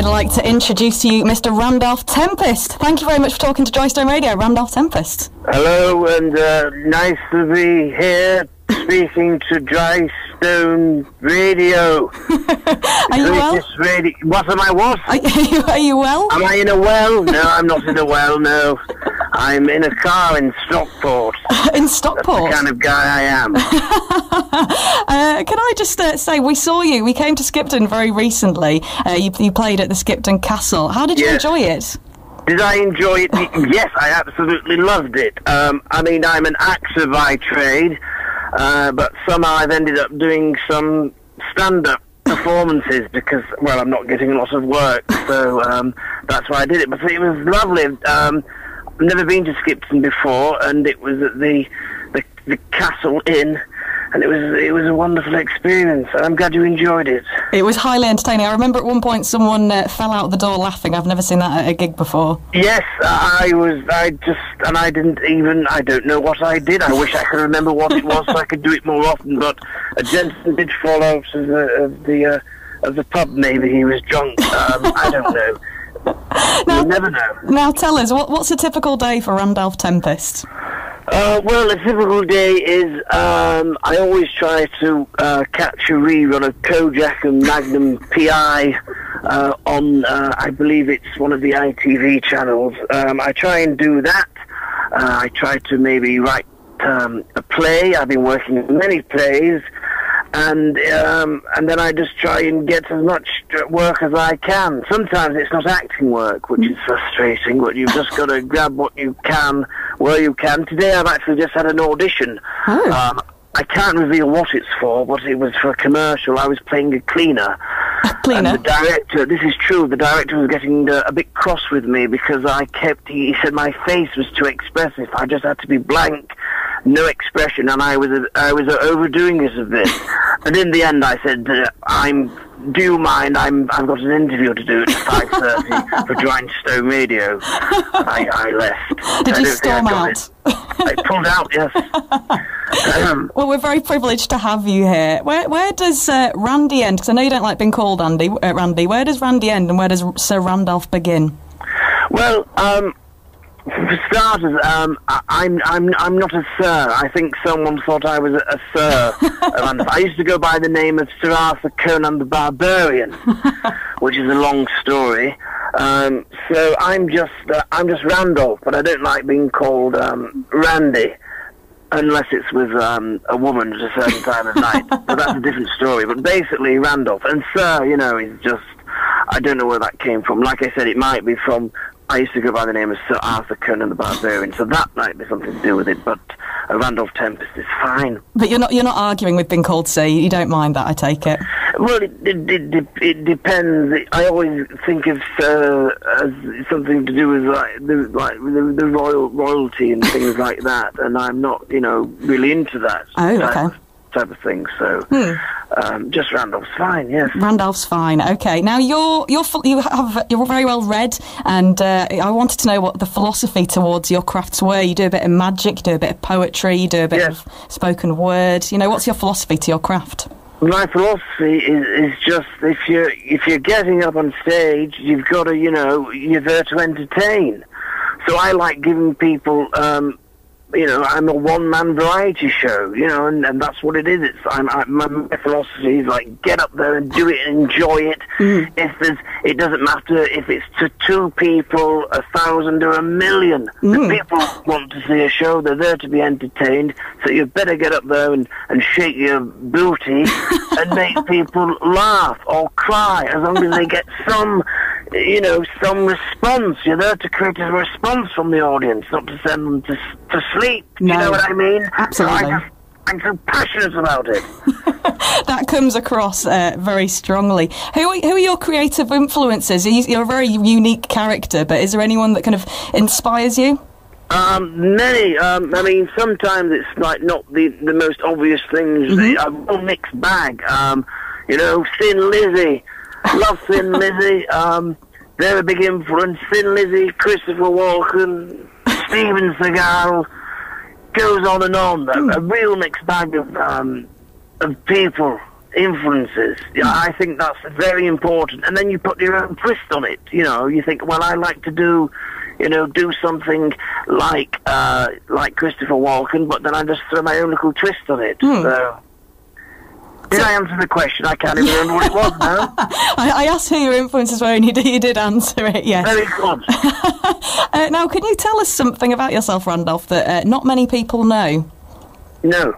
I'd like to introduce to you Mr. Randolph Tempest. Thank you very much for talking to Drystone Radio, Randolph Tempest. Hello, and nice to be here speaking to Drystone Radio. Are you well? What am I, what? Are you well? Am I in a well? No, I'm not in a well, no. I'm in a car in Stockport. In Stockport? That's the kind of guy I am. Can I just say, we saw you. We came to Skipton very recently. You played at the Skipton Castle. How did you enjoy it? Did I enjoy it? Yes, I absolutely loved it. I mean, I'm an actor by trade, but somehow I've ended up doing some stand-up performances because, well, I'm not getting a lot of work, so that's why I did it. But it was lovely. I've never been to Skipton before, and it was at the Castle Inn, and it was a wonderful experience. I'm glad you enjoyed it. It was highly entertaining. I remember at one point someone fell out the door laughing. I've never seen that at a gig before. Yes, I don't know what I did. I wish I could remember what it was so I could do it more often, but a gentleman did fall out of the pub. Maybe he was drunk. I don't know. Now, you never know. Now tell us, what's a typical day for Randolph Tempest? Well, a typical day is I always try to catch a rerun of Kojak and Magnum PI on, I believe it's one of the ITV channels. I try and do that. I try to maybe write a play. I've been working on many plays. And then I just try and get as much work as I can. Sometimes it's not acting work, which is frustrating, but you've just got to grab what you can, where you can. Today I've actually just had an audition. Oh. I can't reveal what it's for, but it was for a commercial. I was playing a cleaner. And the director, this is true, the director was getting a bit cross with me because he said my face was too expressive. I just had to be blank, no expression, and I was overdoing it a bit. And in the end I said, do you mind, I've got an interview to do at 5:30 for Drystone Radio. I left. Did you storm out? I pulled out, yes. Well, we're very privileged to have you here. Where does Randy end? Because I know you don't like being called Randy. Where does Randy end, and where does Sir Randolph begin? Well, for starters, I'm not a sir. I think someone thought I was a sir. I used to go by the name of Sir Arthur Conan the Barbarian, which is a long story. So I'm just Randolph, but I don't like being called Randy, unless it's with a woman at a certain time of night. But that's a different story. But basically, Randolph. And Sir, is just, I don't know where that came from. Like I said, it might be from, I used to go by the name of Sir Arthur Conan the Barbarian, so that might be something to do with it, but Randolph Tempest is fine. But you're not arguing with being called Sir, you don't mind that, I take it? Well, it depends. I always think of Sir as something to do with the royalty and things like that, and I'm not, really into that. Oh, okay. Type of thing, so just Randolph's fine, yes. Randolph's fine, okay. Now you're very well read, and I wanted to know what the philosophy towards your crafts were. You do a bit of magic, you do a bit of poetry, you do a bit of spoken word. What's your philosophy to your craft? My philosophy is just if you're getting up on stage, you've got to you're there to entertain. So I like giving people. I'm a one-man variety show, and that's what it is. My philosophy is like, get up there and do it and enjoy it. It doesn't matter if it's to 2 people, 1,000 or 1,000,000. The people want to see a show, they're there to be entertained, so you better get up there and shake your booty and make people laugh or cry, as long as they get some response. You're there to create a response from the audience, not to send them to sleep. No, you know what I mean? Absolutely. So I'm so passionate about it. That comes across very strongly. Who are your creative influences? You're a very unique character, but is there anyone that kind of inspires you? Many. Sometimes it's like not the most obvious things. A real mixed bag. Thin Lizzy. Love Thin Lizzy. They're a big influence. Thin Lizzy, Christopher Walken, Steven Seagal, goes on and on. A real mixed bag of people. influences. I think that's very important. And then you put your own twist on it. You know, you think, well, I like to do something like Christopher Walken, but then I just throw my own little twist on it. So, did I answer the question? I can't even remember what it was now. I asked who your influences were, and you did answer it, yes. Very good. Now, can you tell us something about yourself, Randolph, that not many people know? No.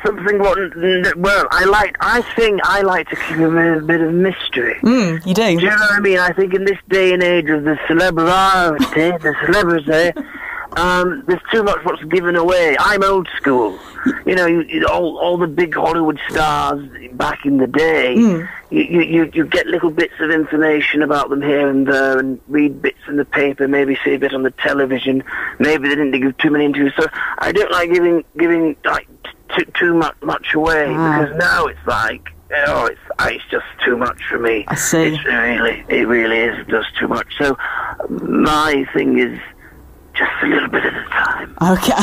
Something. Well, I like to keep a bit of mystery. You do. Do you know what I mean? I think in this day and age of the celebrity, there's too much what's given away. I'm old school. You know, all the big Hollywood stars back in the day. You get little bits of information about them here and there, and read bits in the paper, maybe see a bit on the television. Maybe they didn't give too many interviews. So I don't like giving like too much away, because now it's like, it's just too much for me. I see. It really is just too much. So my thing is just a little bit at a time. Okay.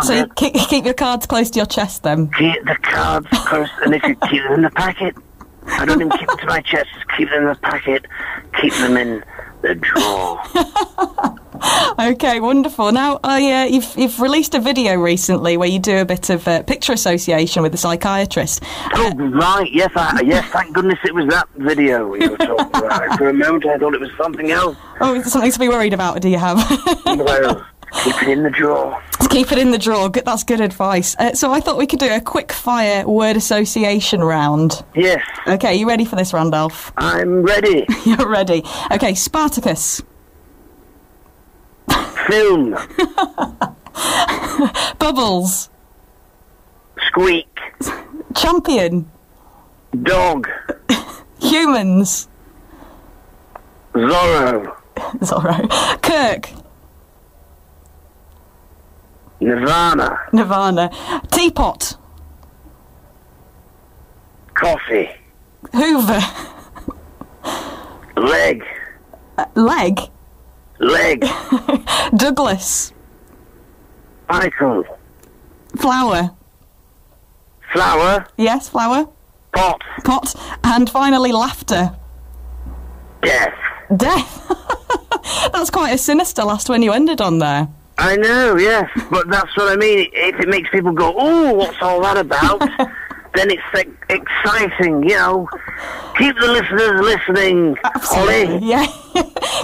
So you keep your cards close to your chest then? Keep the cards close, and if you keep them in the packet, I don't even keep them to my chest, just keep them in the packet, keep them in the drawer. Okay, wonderful. Now, you've released a video recently where you do a bit of picture association with a psychiatrist. Oh, right, yes, thank goodness it was that video we were talking about. For a moment I thought it was something else. Oh, is there something to be worried about, do you have? Well, keep it in the drawer. Keep it in the drawer. That's good advice. So I thought we could do a quick-fire word association round. Yes. Okay, you ready for this, Randolph? I'm ready. You're ready. Okay, Spartacus. Film. Bubbles. Squeak. Champion. Dog. Humans. Zorro. Kirk. Nirvana. Teapot. Coffee. Hoover. Leg. Leg. Douglas. Michael. Flower. Yes, flower. Pot. And finally, laughter. Death. That's quite a sinister last one you ended on there. I know, yes, but that's what I mean. If it makes people go, "Oh, what's all that about?" then it's exciting, you know. Keep the listeners listening. Absolutely, Ollie. yeah.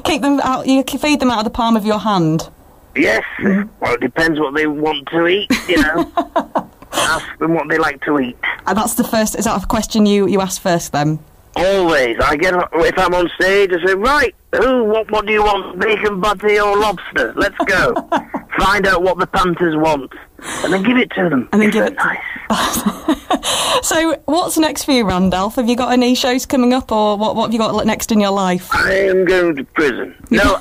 Keep them out. You can feed them out of the palm of your hand. Yes. Well, it depends what they want to eat, you know. Ask them what they like to eat. And that's the first. Is that a question you ask first then? Always. If I'm on stage, I say, right, what do you want, bacon butty or lobster? Let's go. Find out what the Panthers want, and then give it to them. And then give it nice. So, what's next for you, Randolph? Have you got any shows coming up, or what have you got next in your life? I am going to prison. No,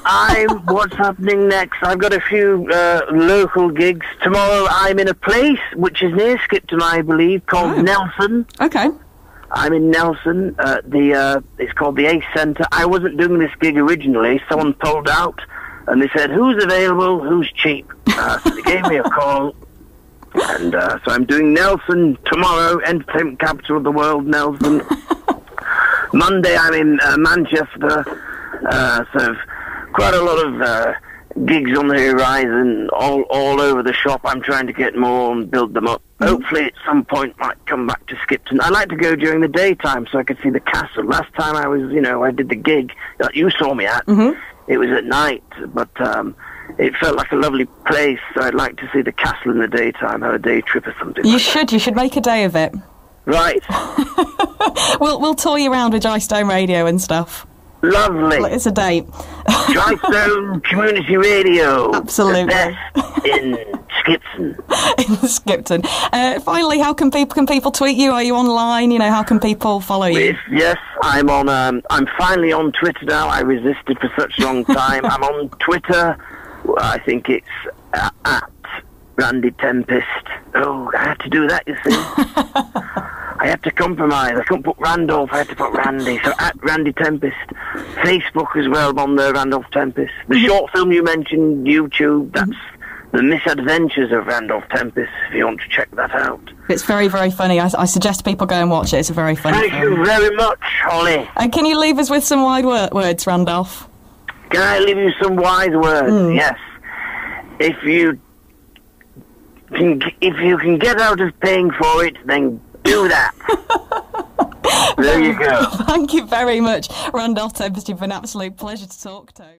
what's happening next? I've got a few local gigs. Tomorrow I'm in a place which is near Skipton, I believe, called Nelson. Okay. I'm in Nelson. It's called the Ace Centre. I wasn't doing this gig originally. Someone pulled out, and they said, "Who's available? Who's cheap?" So they gave me a call, and so I'm doing Nelson tomorrow, entertainment capital of the world, Nelson. Monday I'm in Manchester. So quite a lot of gigs on the horizon, all over the shop. I'm trying to get more and build them up. Hopefully at some point might come back to Skipton. I like to go during the daytime so I could see the castle. Last time I was, I did the gig that you saw me at. It was at night, but it felt like a lovely place, so I'd like to see the castle in the daytime, have a day trip or something. You should make a day of it. Right. We'll tour you around with Drystone Radio and stuff. Lovely. It's a date. Drystone Community Radio. Absolutely. The best in Skipton. In Skipton. Finally, how can people tweet you? Are you online? How can people follow you? Yes, I'm on. I'm finally on Twitter now. I resisted for such a long time. I'm on Twitter. I think it's at Randy Tempest. Oh, I had to do that, you see. I had to compromise. I couldn't put Randolph, I had to put Randy. So at Randy Tempest. Facebook as well, I'm on there, Randolph Tempest. The short film you mentioned, YouTube, The Misadventures of Randolph Tempest, if you want to check that out. It's very, very funny. I suggest people go and watch it. It's a very funny Thank you very much, Holly. And can you leave us with some wide words, Randolph? Can I leave you some wise words? Yes. If you can get out of paying for it, then do that. There you go. Thank you very much, Randolph Tempest. You've been an absolute pleasure to talk to.